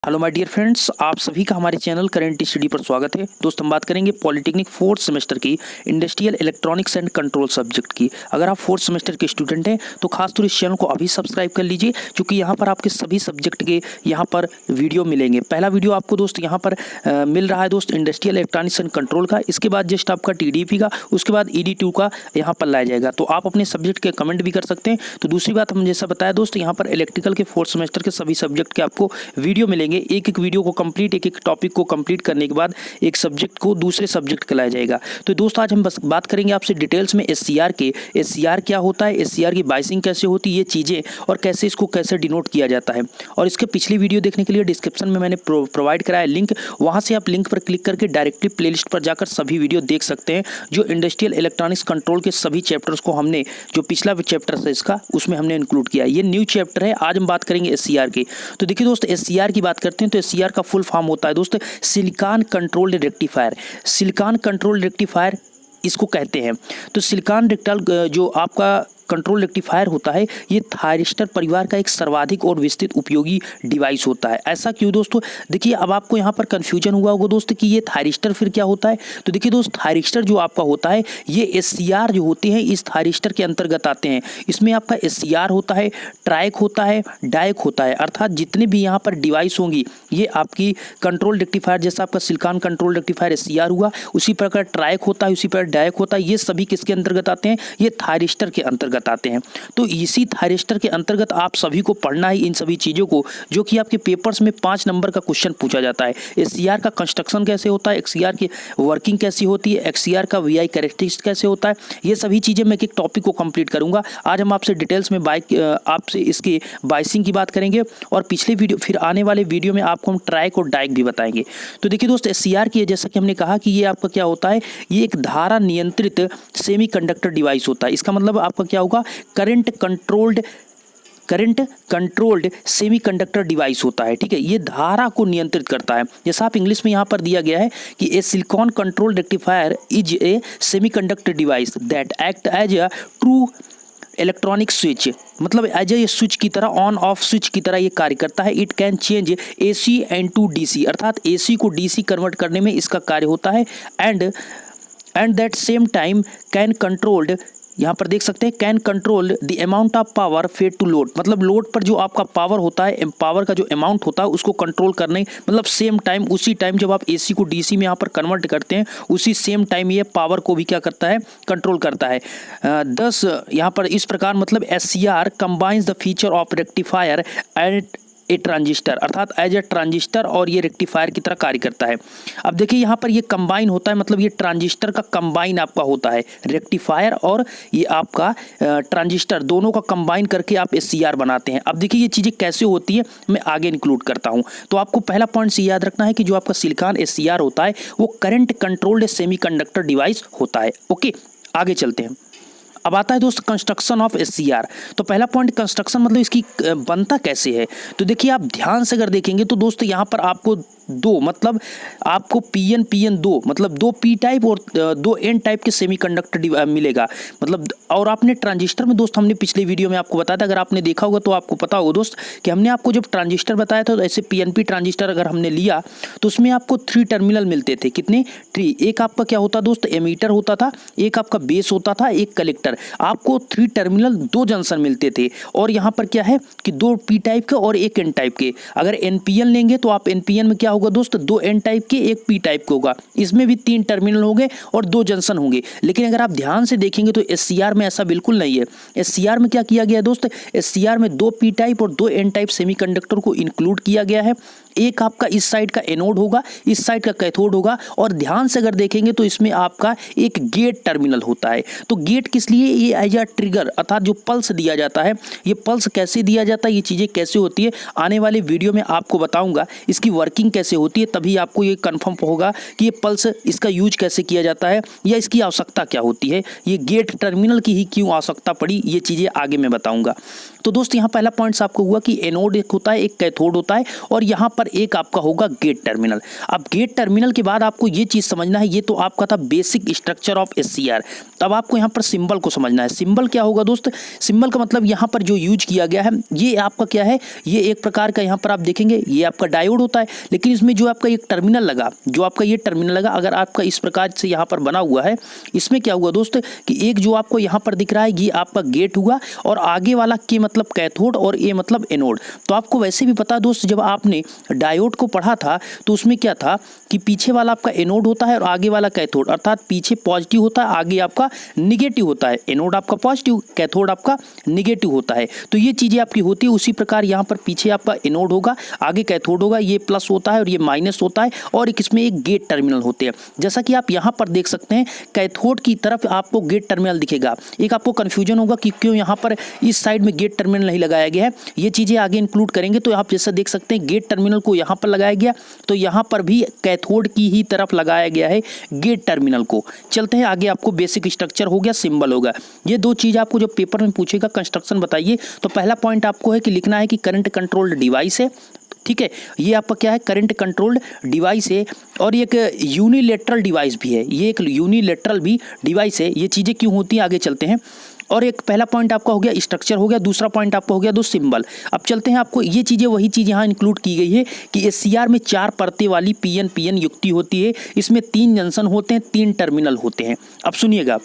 Hello my dear friends, आप सभी का हमारे चैनल करेंट स्टडी पर स्वागत है। दोस्त हम बात करेंगे पॉलिटेक्निक फोर्थ सेमेस्टर की industrial electronics and control subject की। अगर आप फोर्थ सेमेस्टर के स्टूडेंट हैं तो खासतौर इस चैनल को अभी सब्सक्राइब कर लीजिए, क्योंकि यहाँ पर आपके सभी सब्जेक्ट के यहाँ पर वीडियो मिलेंगे। पहला वीडियो आपको दोस्त यहाँ पर मिल रहा है दोस्त इंडस्ट्रियल इलेक्ट्रॉनिक्स एंड कंट्रोल का, इसके बाद जस्ट आपका TDP का, उसके बाद ED2 का यहाँ पर लाया जाएगा। तो आप अपने सब्जेक्ट के कमेंट भी कर सकते हैं। तो दूसरी बात, हम जैसा बताया दोस्त, यहाँ पर इलेक्ट्रिकल के फोर्थ सेमेस्टर के सभी सब्जेक्ट के आपको वीडियो मिलेंगे। एक एक वीडियो को कंप्लीट, एक एक टॉपिक को कंप्लीट करने के बाद एक सब्जेक्ट को दूसरे सब्जेक्ट का लाया जाएगा। तो दोस्त आज हम बस बात करेंगे आपसे डिटेल्स में SCR के। SCR क्या होता है, SCR की बाइसिंग कैसे होती है, ये चीज़ें, और कैसे इसको कैसे डिनोट किया जाता है। और इसके पिछली वीडियो देखने के लिए डिस्क्रिप्शन में मैंने प्रोवाइड कराया लिंक, वहाँ से आप लिंक पर क्लिक करके डायरेक्टली प्लेलिस्ट पर जाकर सभी वीडियो देख सकते हैं। जो इंडस्ट्रियल इलेक्ट्रॉनिक्स कंट्रोल के सभी चैप्टर्स को हमने, जो पिछला चैप्टर है इसका, उसमें हमने इंक्लूड किया। ये न्यू चैप्टर है। आज हम बात करेंगे SCR की। तो देखिए दोस्त, SCR की बात करते हैं तो SCR का फुल फॉर्म होता है दोस्त silicon controlled rectifier. Silicon controlled rectifier इसको कहते हैं। तो सिलिकॉन रेक्टल जो आपका कंट्रोल रेक्टिफायर होता है, ये थायरिस्टर परिवार का एक सर्वाधिक और विस्तृत उपयोगी डिवाइस होता है। ऐसा क्यों दोस्तों? देखिए, अब आपको यहाँ पर कंफ्यूजन हुआ होगा दोस्त कि ये थायरिस्टर फिर क्या होता है। तो देखिए दोस्त, थायरिस्टर जो आपका होता है, ये SCR जो होते हैं इस थायरिस्टर के अंतर्गत आते हैं। इसमें आपका SCR होता है, ट्राइक होता है, डायक होता है, अर्थात जितने भी यहाँ पर डिवाइस होंगी ये आपकी कंट्रोल रेक्टिफायर, जैसा आपका सिलिकॉन कंट्रोल रेक्टिफायर SCR हुआ, उसी प्रकार ट्राइक होता है, उसी प्रकार डायक होता है। ये सभी किसके अंतर्गत आते हैं? ये थायरिस्टर के अंतर्गत आते हैं। तो इसी थायरिस्टर के अंतर्गत आप सभी को पढ़ना है इन सभी चीज़ों को, जो कि आपके पेपर्स में 5 नंबर का क्वेश्चन पूछा जाता है। SCR का कंस्ट्रक्शन कैसे होता है, XCR की वर्किंग कैसी होती है, XCR का VI कैरेक्टरिस्टिक्स कैसे होता है, ये सभी चीज़ें मैं एक टॉपिक को कंप्लीट करूंगा। आज हम आपसे डिटेल्स में आपसे इसके बाइसिंग की बात करेंगे, और पिछले वीडियो, फिर आने वाले वीडियो में आपको हम ट्राइक और डाइक भी बताएंगे। तो देखिए दोस्त, SCR की, जैसा कि हमने कहा कि ये आपका क्या होता है, ये एक धारा नियंत्रित सेमीकंडक्टर डिवाइस होता है। इसका मतलब आपका क्या होगा, करंट कंट्रोल्ड सेमीकंडक्टर डिवाइस होता है। ठीक है, ये धारा को नियंत्रित करता है। जैसा आप इंग्लिश में यहाँ पर दिया गया है कि a silicon control rectifier is a semiconductor device that act as a true electronic switch, मतलब एज ए स्विच की तरह, ऑन ऑफ स्विच की तरह ये कार्य करता है। It can change AC to DC, अर्थात AC को DC कन्वर्ट करने में इसका कार्य होता है। And that same time can controlled, यहाँ पर देख सकते हैं, can control the amount of power fed to load, मतलब लोड पर जो आपका पावर होता है, पावर का जो अमाउंट होता है उसको कंट्रोल करने, मतलब सेम टाइम, उसी टाइम जब आप AC को DC में यहाँ पर कन्वर्ट करते हैं, उसी सेम टाइम ये पावर को भी क्या करता है, कंट्रोल करता है। दस यहाँ पर इस प्रकार, मतलब SCR combines the feature of rectifier and A transistor, अर्थात एज ए ट्रांजिस्टर, और ये रेक्टिफायर की तरह कार्य करता है। अब देखिए यहाँ पर ये कंबाइन होता है, मतलब ये ट्रांजिस्टर का कंबाइन आपका होता है, रेक्टिफायर और ये आपका ट्रांजिस्टर दोनों का कंबाइन करके आप SCR बनाते हैं। अब देखिए ये चीज़ें कैसे होती है, मैं आगे इंक्लूड करता हूँ। तो आपको पहला पॉइंट से याद रखना है कि जो आपका सिलिकॉन SCR होता है वो करंट कंट्रोल्ड सेमीकंडक्टर डिवाइस होता है। ओके, आगे चलते हैं। अब आता है दोस्त कंस्ट्रक्शन ऑफ SCR। तो पहला पॉइंट कंस्ट्रक्शन, मतलब इसकी बनता कैसे है। तो देखिए, आप ध्यान से अगर देखेंगे तो दोस्त यहाँ पर आपको दो, मतलब आपको PN दो, मतलब 2 P टाइप और 2 N टाइप के सेमीकंडक्टर मिलेगा, मतलब। और आपने ट्रांजिस्टर में दोस्त, हमने पिछले वीडियो में आपको बताया था, अगर आपने देखा होगा तो आपको पता होगा दोस्त कि हमने आपको जब ट्रांजिस्टर बताया था, तो ऐसे PNP ट्रांजिस्टर अगर हमने लिया तो उसमें आपको 3 टर्मिनल मिलते थे। कितने? 3। एक आपका क्या होता दोस्त, एमीटर होता था, एक आपका बेस होता था, एक कलेक्टर। आपको 3 टर्मिनल, 2 जंक्शन मिलते थे। और यहाँ पर क्या है कि 2 P टाइप के और 1 N टाइप के। अगर NPN लेंगे तो आप NPN में क्या होगा दोस्त, 2 N टाइप के, 1 P टाइप के होगा। इसमें भी 3 टर्मिनल होंगे और 2 जंक्शन होंगे। लेकिन अगर आप ध्यान से देखेंगे तो SCR में ऐसा बिल्कुल नहीं है। SCR में क्या किया गया दोस्त, SCR में 2 P टाइप और 2 N टाइप सेमीकंडक्टर को इंक्लूड किया गया है। एक आपका इस साइड का एनोड होगा, इस साइड का कैथोड होगा, और ध्यान से अगर देखेंगे तो इसमें आपका एक गेट टर्मिनल होता है। तो गेट किस लिए? ये एज अ ट्रिगर, अर्थात जो पल्स दिया जाता है, ये पल्स कैसे दिया जाता है, ये चीज़ें कैसे होती है, आने वाले वीडियो में आपको बताऊंगा। इसकी वर्किंग कैसे होती है, तभी आपको ये कंफर्म होगा कि ये पल्स, इसका यूज कैसे किया जाता है, या इसकी आवश्यकता क्या होती है, ये गेट टर्मिनल की ही क्यों आवश्यकता पड़ी, ये चीज़ें आगे मैं बताऊंगा। तो दोस्त यहाँ पहला पॉइंट्स आपको हुआ कि एनोड एक होता है, एक कैथोड होता है, और यहाँ पर एक आपका होगा गेट टर्मिनल। अब गेट टर्मिनल के बाद आपको ये चीज़ समझना है, ये तो आपका था बेसिक स्ट्रक्चर ऑफ SCR। तब आपको यहाँ पर सिंबल को समझना है। सिंबल क्या होगा दोस्त? सिंबल का मतलब यहाँ पर जो यूज किया गया है ये आपका क्या है, ये एक प्रकार का यहाँ पर आप देखेंगे ये आपका डायोड होता है, लेकिन इसमें जो आपका एक टर्मिनल लगा, जो आपका ये टर्मिनल लगा, अगर आपका इस प्रकार से यहाँ पर बना हुआ है, इसमें क्या हुआ दोस्त कि एक जो आपको यहाँ पर दिख रहा है ये आपका गेट हुआ, और आगे वाला के मतलब कैथोड और ए मतलब एनोड। तो आपको वैसे भी पता है दोस्त, जब आपने डायोड को पढ़ा था तो उसमें क्या था कि पीछे वाला आपका एनोड होता है और आगे वाला कैथोड, अर्थात पीछे पॉजिटिव होता है, आगे आपका निगेटिव होता है। एनोड आपका पॉजिटिव, कैथोड आपका निगेटिव होता है। तो ये चीज़ें आपकी होती है। उसी प्रकार यहाँ पर पीछे आपका एनोड होगा, आगे कैथोड होगा, ये प्लस होता है और ये माइनस होता है, और एक इसमें एक गेट टर्मिनल होते हैं। जैसा कि आप यहाँ पर देख सकते हैं कैथोड की तरफ आपको गेट टर्मिनल दिखेगा। एक आपको कन्फ्यूजन होगा कि क्यों यहाँ पर इस साइड में गेट टर्मिनल नहीं लगाया गया है, ये चीज़ें आगे इंक्लूड करेंगे। तो आप जैसा देख सकते हैं गेट टर्मिनल को यहाँ पर लगाया गया, तो यहाँ पर भी कैथोड की ही तरफ लगाया गया है गेट टर्मिनल को। चलते हैं आगे, आपको बेसिक स्ट्रक्चर हो गया, सिंबल होगा। ये दो चीज़ आपको जो पेपर में पूछेगा कंस्ट्रक्शन बताइए, तो पहला पॉइंट आपको है कि लिखना है कि करंट कंट्रोल्ड डिवाइस है। ठीक है, ये आपका क्या है, करंट कंट्रोल्ड डिवाइस है, और एक यूनिलेटरल डिवाइस भी है, ये एक यूनिलेटरल भी डिवाइस है। ये चीज़ें क्यों होती हैं आगे चलते हैं। और एक पहला पॉइंट आपका हो गया स्ट्रक्चर हो गया, दूसरा पॉइंट आपका हो गया दो सिंबल। अब चलते हैं, आपको ये चीज़ें वही चीज़ यहाँ इंक्लूड की गई है कि SCR में 4 परतें वाली PN युक्ति होती है। इसमें 3 जंक्शन होते हैं, 3 टर्मिनल होते हैं। अब सुनिएगा,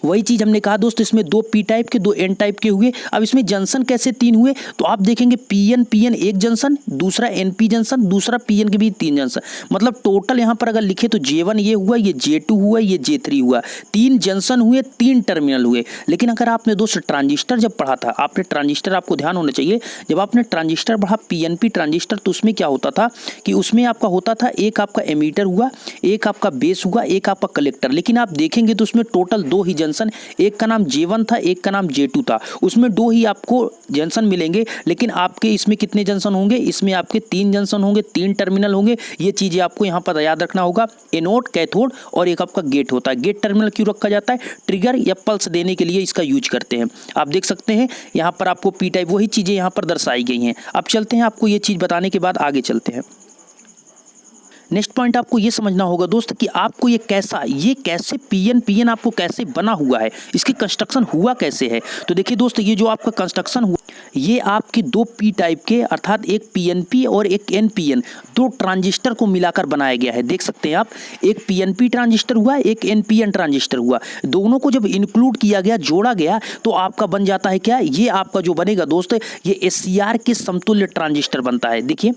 वही चीज़ हमने कहा दोस्त, इसमें 2 P टाइप के 2 N टाइप के हुए। अब इसमें जंक्शन कैसे 3 हुए, तो आप देखेंगे PN एक जंक्शन, दूसरा NP जंक्शन, दूसरा PN के भी 3 जंक्शन। मतलब टोटल यहाँ पर अगर लिखे तो J1 ये हुआ, ये J2 हुआ, ये J3 हुआ, 3 जंक्शन हुए, 3 टर्मिनल हुए। लेकिन अगर आपने दोस्त ट्रांजिस्टर जब पढ़ा था, आपने ट्रांजिस्टर, आपको ध्यान होना चाहिए, जब आपने ट्रांजिस्टर पढ़ा PNP ट्रांजिस्टर, तो उसमें क्या होता था कि उसमें आपका होता था एक आपका एमीटर हुआ, एक आपका बेस हुआ, एक आपका कलेक्टर। लेकिन आप देखेंगे तो उसमें टोटल 2 ही जंक्शन, एक का नाम J1 था, एक का नाम J2 था। उसमें 2 ही आपको जंक्शन मिलेंगे, लेकिन आपके इसमें कितने जंक्शन होंगे, इसमें आपके 3 जंक्शन होंगे, 3 टर्मिनल होंगे। ये चीजें आपको यहाँ पर याद रखना होगा। एनोड, कैथोड और एक आपका गेट होता है। गेट टर्मिनल क्यों रखा जाता है, ट्रिगर या पल्स देने के लिए इसका यूज करते हैं। आप देख सकते हैं यहाँ पर आपको P टाइप, वही चीजें यहाँ पर दर्शाई गई हैं। अब चलते हैं, आपको ये चीज बताने के बाद आगे चलते हैं। नेक्स्ट पॉइंट आपको ये समझना होगा दोस्त कि आपको ये कैसे PN आपको कैसे बना हुआ है, इसकी कंस्ट्रक्शन हुआ कैसे है। तो देखिए दोस्त, ये जो आपका कंस्ट्रक्शन हुआ, ये आपके 2 P टाइप के, अर्थात एक PNP और एक NPN, 2 ट्रांजिस्टर को मिलाकर बनाया गया है। देख सकते हैं आप, एक PNP ट्रांजिस्टर हुआ, एक NPN ट्रांजिस्टर हुआ। दोनों को जब इंक्लूड किया गया, जोड़ा गया, तो आपका बन जाता है क्या, ये आपका जो बनेगा दोस्त, ये SCR के समतुल्य ट्रांजिस्टर बनता है। देखिए,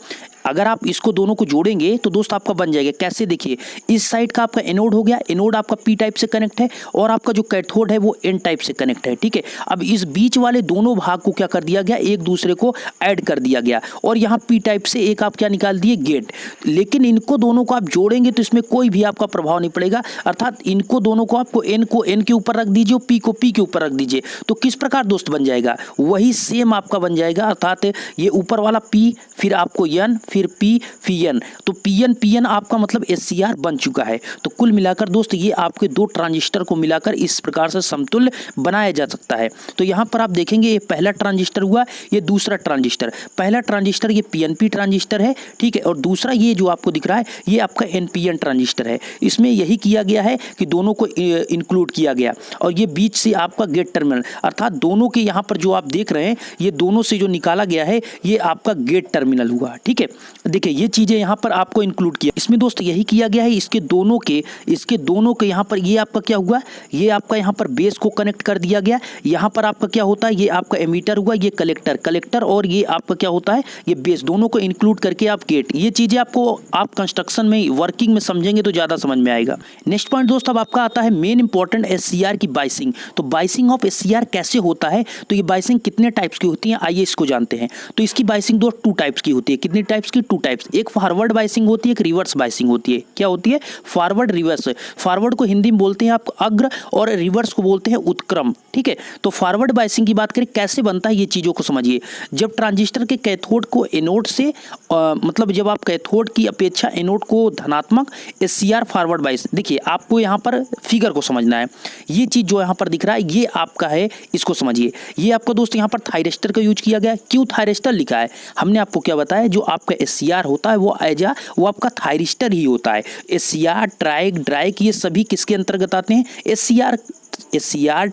अगर आप इसको दोनों को जोड़ेंगे तो दोस्त आपका बन जाएगा कैसे, देखिए इस साइड का आपका एनोड हो गया, एनोड आपका P टाइप से कनेक्ट है, और आपका जो कैथोड है वो N टाइप से कनेक्ट है। ठीक है, अब इस बीच वाले दोनों भाग को क्या कर दिया गया, एक दूसरे को ऐड कर दिया गया, और यहाँ P टाइप से एक आप क्या निकाल दिए, गेट। लेकिन इनको दोनों को आप जोड़ेंगे तो इसमें कोई भी आपका प्रभाव नहीं पड़ेगा, अर्थात इनको दोनों को आपको N के ऊपर रख दीजिए, P को P के ऊपर रख दीजिए, तो किस प्रकार दोस्त बन जाएगा, वही सेम आपका बन जाएगा। अर्थात ये ऊपर वाला P, फिर आपको N, फिर P, फिर N, तो PN आपका मतलब SCR बन चुका है। तो कुल मिलाकर दोस्त ये आपके 2 ट्रांजिस्टर को मिलाकर इस प्रकार से समतुल्य बनाया जा सकता है। तो यहाँ पर आप देखेंगे ये पहला ट्रांजिस्टर हुआ, ये दूसरा ट्रांजिस्टर। पहला ट्रांजिस्टर ये PNP ट्रांजिस्टर है, ठीक है, और दूसरा ये जो आपको दिख रहा है ये आपका NPN ट्रांजिस्टर है। इसमें यही किया गया है कि दोनों को इंक्लूड किया गया, और ये बीच से आपका गेट टर्मिनल, अर्थात दोनों के यहाँ पर जो आप देख रहे हैं ये दोनों से जो निकाला गया है ये आपका गेट टर्मिनल हुआ। ठीक है, देखिए ये चीजें यहाँ पर आपको इंक्लूड किया। इसमें दोस्त यही किया गया है, इसके दोनों के यहाँ पर ये आपका क्या हुआ, ये आपका यहाँ पर बेस को कनेक्ट कर दिया गया। यहाँ पर आपका क्या होता है, ये आपका एमीटर हुआ, ये कलेक्टर, और ये आपका क्या होता है, ये बेस, दोनों को इंक्लूड करके आप गेट। ये चीजें आपको आप कंस्ट्रक्शन में, वर्किंग में समझेंगे तो ज्यादा समझ में आएगा। नेक्स्ट पॉइंट दोस्त, अब आपका आता है मेन इंपॉर्टेंट SCR की बाइसिंग। तो बाइसिंग ऑफ SCR कैसे होता है, तो ये बाइसिंग कितने टाइप्स की होती है, आइए इसको जानते हैं। तो इसकी बाइसिंग दोस्त 2 टाइप्स की होती है। कितनी टाइप्स की, 2 टाइप्स। एक फॉरवर्ड बाइसिंग होती है, एक रिवर्स बाइसिंग होती है। क्या होती है, फॉरवर्ड, रिवर्स। फॉरवर्ड को हिंदी में बोलते हैं आप अग्र, और रिवर्स को बोलते हैं उत्क्रम। ठीक है, तो फॉरवर्ड बाइसिंग की बात करें कैसे बनता है, ये चीजों को समझिए। जब ट्रांजिस्टर के कैथोड को एनोड से मतलब जब आप कैथोड की अपेक्षा एनोड को धनात्मक, SCR फॉरवर्ड बाइस। देखिए आपको यहाँ पर फिगर को समझना है। ये चीज जो यहाँ पर दिख रहा है ये आपका है, इसको समझिए। ये आपका दोस्त यहाँ पर थायरिस्टर का यूज किया गया है। क्यों थायरिस्टर लिखा है, हमने आपको क्या बताया, जो आपका SCR होता है वो आपका थायरिस्टर ही होता है। SCR, ट्राइक, ड्राइक ये सभी किसके अंतर्गत आते हैं? SCR,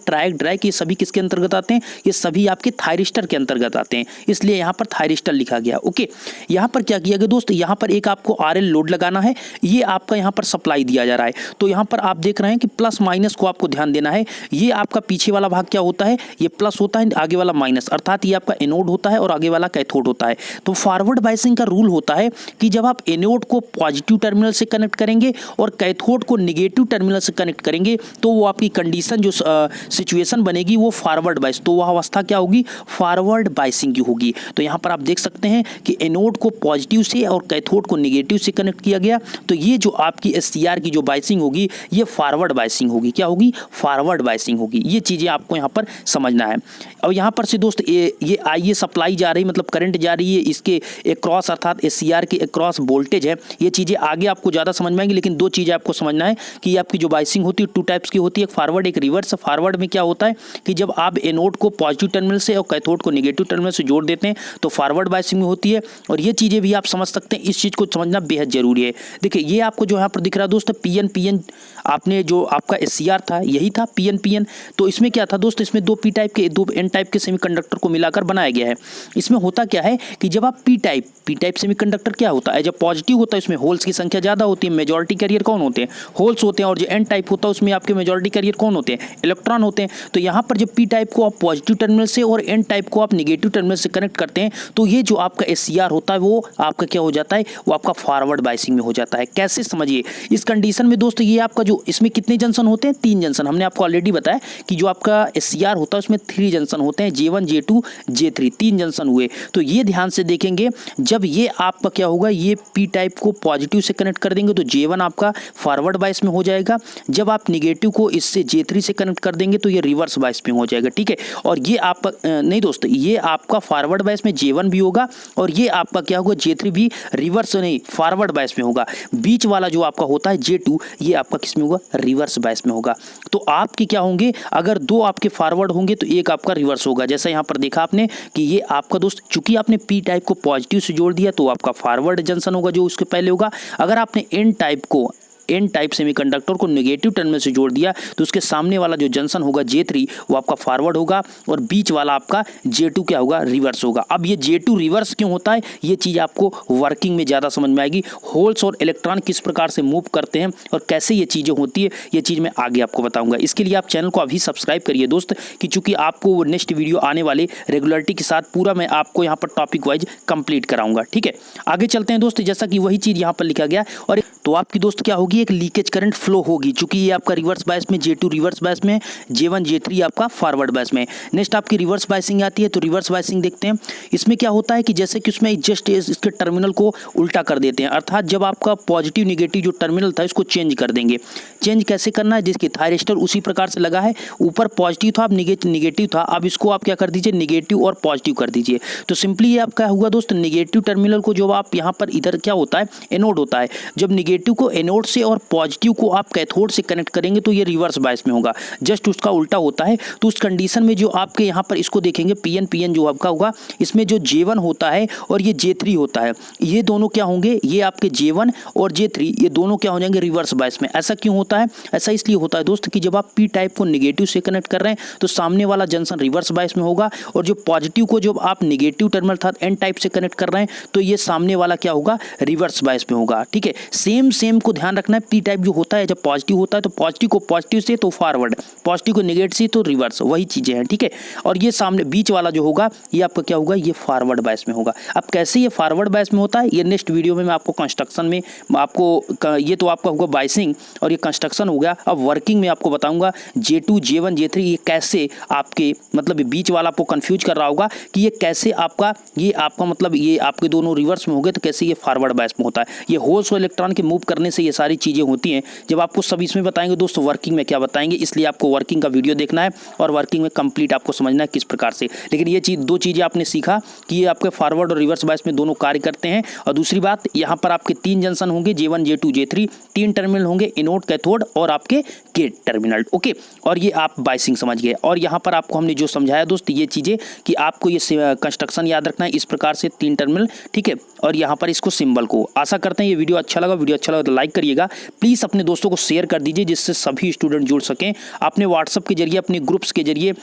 ट्राइक, ड्राइक ये सभी किसके अंतर्गत आते हैं? ये सभी आपके थायरिस्टर के अंतर्गत आते हैं, इसलिए यहाँ पर थायरिस्टर लिखा गया। ओके, यहाँ पर क्या किया गया दोस्त, यहाँ पर एक आपको RL लोड लगाना है, ये आपका यहाँ पर सप्लाई दिया जा रहा है। तो यहाँ पर आप देख रहे हैं कि प्लस माइनस को आपको ध्यान देना है। ये आपका पीछे वाला भाग क्या होता है? ये प्लस होता है, आगे वाला माइनस, अर्थात ये आपका एनोड होता है और आगे वाला कैथोड होता है। तो फॉरवर्ड बायसिंग का रूल होता है कि जब आप एनोड को पॉजिटिव टर्मिनल से कनेक्ट करेंगे और कैथोड को निगेटिव टर्मिनल से कनेक्ट करेंगे तो वो आपकी कंडीशन जो सिचुएशन बनेगी वो फॉरवर्ड बायस, तो वह अवस्था क्या होगी? फॉरवर्ड बायसिंग की होगी। तो यहाँ पर आप देख सकते हैं कि एनोड को पॉजिटिव से और कैथोड को निगेटिव से कनेक्ट किया गया, तो ये जो आपकी SCR की जो बायसिंग होगी ये फॉरवर्ड बायसिंग होगी। क्या होगी? फॉरवर्ड बायसिंग होगी। ये चीज़ें आपको यहाँ पर समझना है। और यहाँ पर से दोस्त ये आइए सप्लाई जा रही, मतलब करंट जा रही है, इसके अक्रॉस अर्थात SCR के अक्रॉस वोल्टेज है। ये चीज़ें आगे आपको ज़्यादा समझ में आएंगी, लेकिन दो चीज़ें आपको समझना है कि ये आपकी जो बायसिंग होती है 2 टाइप्स की होती है, एक फॉरवर्ड एक रिवर्स। फॉरवर्ड में क्या होता है कि जब आप एनोड को पॉजिटिव टर्मिनल से और कैथोड को नेगेटिव टर्मिनल से जोड़ देते हैं तो फॉरवर्ड बायसिंग में होती है। और ये चीज़ें भी आप समझ सकते हैं, इस चीज़ को समझना बेहद जरूरी है। देखिए ये आपको जो यहाँ पर दिख रहा है दोस्त PN आपने जो आपका SCR था यही था PN। तो इसमें क्या था दोस्त, इसमें दो N टाइप के सेमीकंडक्टर को मिलाकर बनाया गया है। इसमें होता क्या है कि जब आप P टाइप सेमीकंडक्टर क्या होता है, जब पॉजिटिव होता है इसमें होल्स की संख्या ज़्यादा होती है, मेजॉरिटी कैरियर कौन होते हैं? होल्स होते हैं। और जो N टाइप होता है उसमें आपके मेजॉरिटी कैरियर कौन होते हैं? इलेक्ट्रॉन होते हैं। तो यहाँ पर जब P टाइप को आप पॉजिटिव टर्मिनल से और N टाइप को आप निगेटिव टर्मिनल से कनेक्ट करते हैं तो ये जो आपका SCR होता है वो आपका क्या हो जाता है? वो आपका फॉरवर्ड बायसिंग में हो जाता है। कैसे समझिए, इस कंडीशन में दोस्तों ये आपका जो इसमें कितने जंक्शन होते हैं? 3 जंक्शन। हमने आपको ऑलरेडी बताया कि जो आपका SCR होता है उसमें 3 जंक्शन होते हैं, J1 J2 J3, 3 जंक्शन हुए। तो ये ध्यान से देखेंगे, जब ये आपका क्या होगा, ये P टाइप को पॉजिटिव से कनेक्ट कर देंगे तो J1 आपका फॉरवर्ड बायस में हो जाएगा। जब आप निगेटिव को इससे J3 से कनेक्ट कर देंगे तो ये रिवर्स बायस में हो जाएगा। ठीक है, और ये आपका नहीं दोस्तों, ये आपका फॉरवर्ड बायस में J1 भी होगा और ये आपका क्या होगा, J3 भी रिवर्स नहीं फॉरवर्ड बायस में होगा। बीच वाला जो आपका होता है J2 ये आपका किस में होगा? रिवर्स बायस में होगा। तो आपके क्या होंगे, अगर 2 आपके फॉरवर्ड होंगे तो एक आपका रिवर्स होगा। जैसा यहाँ पर देखा आपने कि ये आपका दोस्त, चूंकि आपने P टाइप को पॉजिटिव से जोड़ दिया तो आपका फॉरवर्ड जंक्शन होगा जो उसके पहले होगा। अगर आपने N टाइप सेमीकंडक्टर को नेगेटिव टर्मिनल से जोड़ दिया तो उसके सामने वाला जो जंक्शन होगा J3 वो आपका फॉरवर्ड होगा और बीच वाला आपका J2 क्या होगा? रिवर्स होगा। अब ये J2 रिवर्स क्यों होता है, ये चीज़ आपको वर्किंग में ज़्यादा समझ में आएगी। होल्स और इलेक्ट्रॉन किस प्रकार से मूव करते हैं और कैसे ये चीज़ें होती है, ये चीज़ मैं आगे आपको बताऊंगा। इसके लिए आप चैनल को अभी सब्सक्राइब करिए दोस्त, कि चूंकि आपको नेक्स्ट वीडियो आने वाले रेगुलरिटी के साथ पूरा मैं आपको यहाँ पर टॉपिक वाइज कंप्लीट कराऊंगा। ठीक है, आगे चलते हैं दोस्त। जैसा कि वही चीज़ यहाँ पर लिखा गया, और तो आपकी दोस्त क्या होगी, एक लीकेज करंट फ्लो होगी, चूंकि ये आपका रिवर्स बायस में J2 रिवर्स बायस में, J1 J3 आपका फॉरवर्ड बायस में। नेक्स्ट आपकी रिवर्स बायसिंग आती है, तो रिवर्स बायसिंग देखते हैं। इसमें क्या होता है कि जैसे कि उसमें जस्ट इसके टर्मिनल को उल्टा कर देते हैं, अर्थात जब आपका पॉजिटिव निगेटिव जो टर्मिनल था इसको चेंज कर देंगे। चेंज कैसे करना है, जिसकी थायरिस्टर उसी प्रकार से लगा है, ऊपर पॉजिटिव था अब निगेटिव था, अब इसको आप क्या कर दीजिए, निगेटिव और पॉजिटिव कर दीजिए। तो सिंपली ये आपका हुआ दोस्त, निगेटिव टर्मिनल को जो आप यहाँ पर इधर क्या होता है, एनोड होता है, जब निगेटिव को एनोड से और पॉजिटिव को आप कैथोड से कनेक्ट करेंगे तो ये रिवर्स बायस में होगा, जस्ट उसका उल्टा होता है। तो उस कंडीशन में जो आपके यहाँ पर इसको देखेंगे PN जो आपका होगा, इसमें जो J1 होता है और ये J3 होता है, ये दोनों क्या होंगे, ये आपके J1 और J3 ये दोनों क्या हो जाएंगे, रिवर्स बायस में। ऐसा क्यों होता है, ऐसा इसलिए होता है दोस्त कि जब आप P टाइप को निगेटिव से कनेक्ट कर रहे हैं तो सामने वाला जंक्शन रिवर्स बायस में होगा, और जो पॉजिटिव को जब आप निगेटिव टर्मिनल था N टाइप से कनेक्ट कर रहे हैं तो ये सामने वाला क्या होगा, रिवर्स बायस में होगा। ठीक है, सेम को ध्यान रखना है। P टाइप जो होता है जब पॉजिटिव होता है तो पॉजिटिव को पॉजिटिव से तो फॉरवर्ड, पॉजिटिव को नेगेटिव से तो रिवर्स, वही चीजें हैं। ठीक है, और ये सामने बीच वाला जो होगा ये आपका क्या होगा, ये फॉरवर्ड बायस में होगा। अब कैसे ये फॉरवर्ड बायस में होता है, ये नेक्स्ट वीडियो में मैं आपको कंस्ट्रक्शन में आपको, ये तो आपका होगा बायसिंग और ये कंस्ट्रक्शन हो गया। अब वर्किंग में आपको बताऊंगा J2 J1 J3 ये कैसे आपके, मतलब बीच वाला आपको कंफ्यूज कर रहा होगा कि ये कैसे आपका, ये आपका मतलब ये आपके दोनों रिवर्स में हो गए तो कैसे ये फॉरवर्ड बायस में होता है। ये होल्स और इलेक्ट्रॉन के मूव करने से ये सारी चीज़ें होती हैं, जब आपको सब इसमें बताएंगे दोस्तों वर्किंग में क्या बताएंगे, इसलिए आपको वर्किंग का वीडियो देखना है और वर्किंग में कंप्लीट आपको समझना है किस प्रकार से। लेकिन ये चीज़ दो चीज़ें आपने सीखा कि ये आपके फॉरवर्ड और रिवर्स बायस में दोनों कार्य करते हैं। और दूसरी बात, यहाँ पर आपके 3 जंक्शन होंगे, J1 J2 J3, 3 टर्मिनल होंगे, एनोड, कैथोड और आपके गेट टर्मिनल। ओके, और ये आप बायसिंग समझ गए। और यहाँ पर आपको हमने जो समझाया दोस्त ये चीज़ें कि आपको ये कंस्ट्रक्शन याद रखना है इस प्रकार से 3 टर्मिनल, ठीक है, और यहाँ पर इसको सिंबल को। आशा करते हैं ये वीडियो अच्छा लगा तो लाइक करिएगा, प्लीज़ अपने दोस्तों को शेयर कर दीजिए जिससे सभी स्टूडेंट जुड़ सकें। अपने व्हाट्सअप के जरिए, अपने ग्रुप्स के जरिए,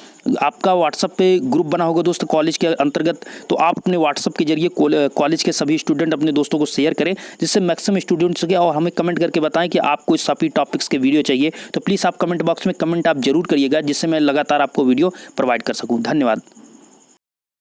आपका व्हाट्सअप पे ग्रुप बना होगा दोस्त कॉलेज के अंतर्गत, तो आप अपने व्हाट्सअप के जरिए कॉलेज के सभी स्टूडेंट अपने दोस्तों को शेयर करें जिससे मैक्सिमम स्टूडेंट सके। और हमें कमेंट करके बताएं कि आपको इस सभी टॉपिक्स के वीडियो चाहिए, तो प्लीज़ आप कमेंट बॉक्स में कमेंट आप जरूर करिएगा जिससे मैं लगातार आपको वीडियो प्रोवाइड कर सकूँ। धन्यवाद।